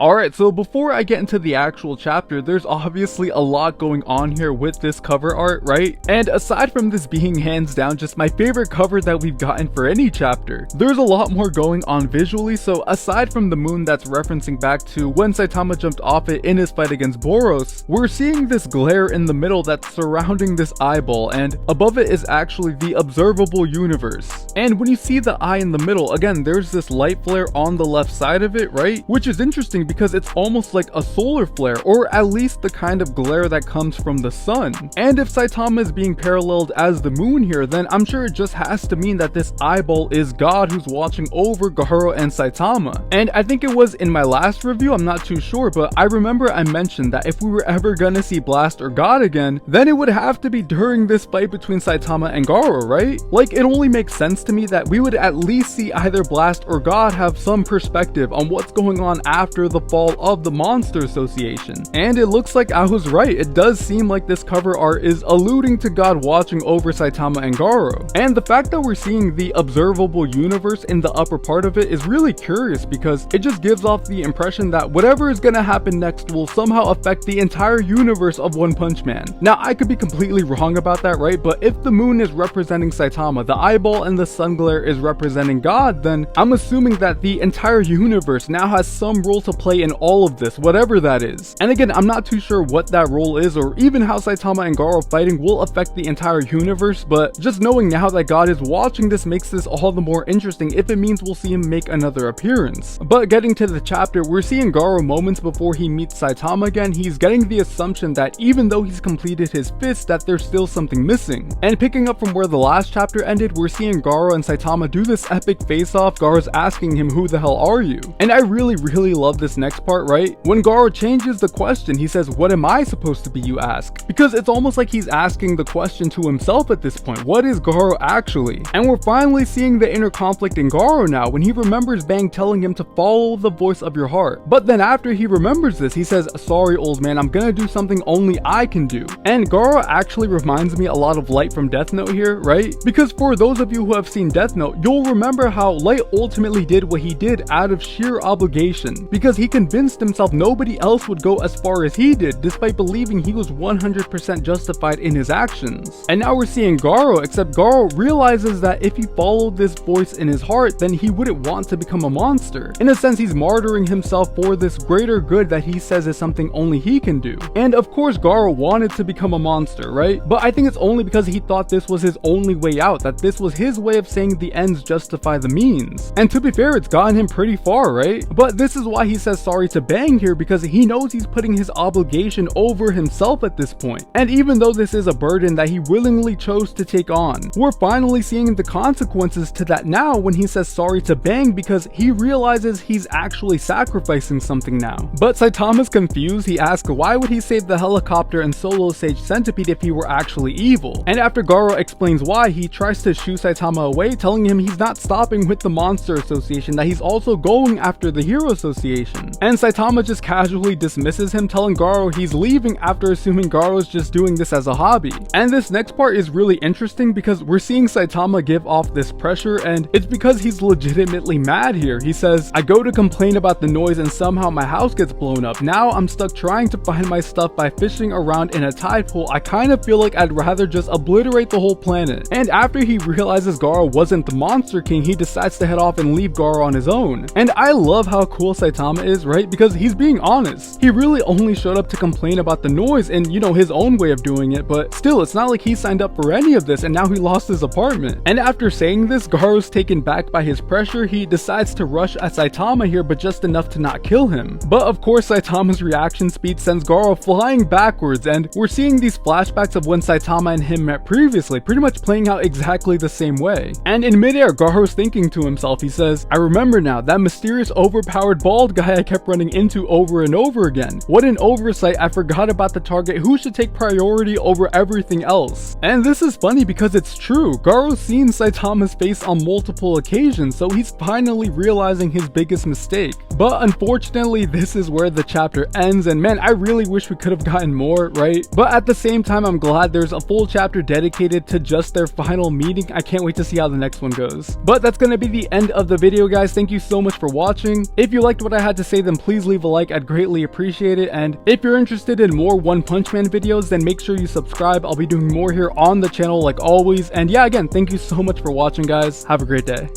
Alright, so before I get into the actual chapter, there's obviously a lot going on here with this cover art, right? And aside from this being hands down just my favorite cover that we've gotten for any chapter, there's a lot more going on visually. So aside from the moon that's referencing back to when Saitama jumped off it in his fight against Boros, we're seeing this glare in the middle that's surrounding this eyeball, and above it is actually the observable universe. And when you see the eye in the middle, again, there's this light flare on the left side of it, right? Which is interesting because it's almost like a solar flare, or at least the kind of glare that comes from the sun. And if Saitama is being paralleled as the moon here, then I'm sure it just has to mean that this eyeball is God who's watching over Garo and Saitama. And I think it was in my last review, I'm not too sure, but I remember I mentioned that if we were ever gonna see Blast or God again, then it would have to be during this fight between Saitama and Garo, right? Like, it only makes sense to me that we would at least see either Blast or God have some perspective on what's going on after the fall of the Monster Association. And it looks like I was right. It does seem like this cover art is alluding to God watching over Saitama and Garo. And the fact that we're seeing the observable universe in the upper part of it is really curious because it just gives off the impression that whatever is gonna happen next will somehow affect the entire universe of One Punch Man. Now, I could be completely wrong about that, right? But if the moon is representing Saitama, the eyeball and the sun glare is representing God, then I'm assuming that the entire universe now has some role to play in all of this, whatever that is. And again, I'm not too sure what that role is or even how Saitama and Garo fighting will affect the entire universe, but just knowing now that God is watching this makes this all the more interesting if it means we'll see him make another appearance. But getting to the chapter, we're seeing Garo moments before he meets Saitama again. He's getting the assumption that even though he's completed his fist, that there's still something missing. And picking up from where the last chapter ended, we're seeing Garo and Saitama do this epic face-off. Garo's asking him, "Who the hell are you?" And I really love this next part, right? When Garo changes the question, he says, "What am I supposed to be, you ask?" Because it's almost like he's asking the question to himself at this point. What is Garo actually? And we're finally seeing the inner conflict in Garo now when he remembers Bang telling him to follow the voice of your heart. But then after he remembers this, he says, "Sorry, old man, I'm gonna do something only I can do." And Garo actually reminds me a lot of Light from Death Note here, right? Because for those of you who have seen Death Note, you'll remember how Light ultimately did what he did out of sheer obligation, because he convinced himself nobody else would go as far as he did, despite believing he was 100% justified in his actions. And now we're seeing Garo, except Garo realizes that if he followed this voice in his heart, then he wouldn't want to become a monster. In a sense, he's martyring himself for this greater good that he says is something only he can do. And of course, Garo wanted to become a monster, right? But I think it's only because he thought this was his only way out, that this was his way of saying the ends justify the means. And to be fair, it's gotten him pretty far, right? But this is why he says sorry to Bang here, because he knows he's putting his obligation over himself at this point. And even though this is a burden that he willingly chose to take on, we're finally seeing the consequences to that now when he says sorry to Bang, because he realizes he's actually sacrificing something now. But Saitama's confused. He asks why would he save the helicopter and solo Sage Centipede if he were actually evil? And after Garo explains why, he tries to shoo Saitama away, telling him he's not stopping with the Monster Association, that he's also going after the Hero Association. And Saitama just casually dismisses him, telling Garo he's leaving after assuming Garo's just doing this as a hobby. And this next part is really interesting because we're seeing Saitama give off this pressure, and it's because he's legitimately mad here. He says, "I go to complain about the noise and somehow my house gets blown up. Now I'm stuck trying to find my stuff by fishing around in a tide pool. I kind of feel like I'd rather just obliterate the whole planet." And after he realizes Garo wasn't the Monster King, he decides to head off and leave Garo on his own. And I love how cool Saitama is, right? Because he's being honest. He really only showed up to complain about the noise and, you know, his own way of doing it, but still, it's not like he signed up for any of this and now he lost his apartment. And after saying this, Garo's taken back by his pressure. He decides to rush at Saitama here, but just enough to not kill him. But of course, Saitama's reaction speed sends Garo flying backwards, and we're seeing these flashbacks of when Saitama and him met previously, pretty much playing out exactly the same way. And in midair, Garo's thinking to himself, he says, "I remember now, that mysterious overpowered bald guy I kept running into over and over again. What an oversight, I forgot about the target who should take priority over everything else." And this is funny because it's true. Garo's seen Saitama's face on multiple occasions, so he's finally realizing his biggest mistake. But unfortunately, this is where the chapter ends, and man, I really wish we could have gotten more, right? But at the same time, I'm glad there's a full chapter dedicated to just their final meeting. I can't wait to see see how the next one goes. But that's gonna be the end of the video, guys. Thank you so much for watching. If you liked what I had to say, then please leave a like. I'd greatly appreciate it. And if you're interested in more One Punch Man videos, then make sure you subscribe. I'll be doing more here on the channel like always. And yeah, again, thank you so much for watching, guys. Have a great day.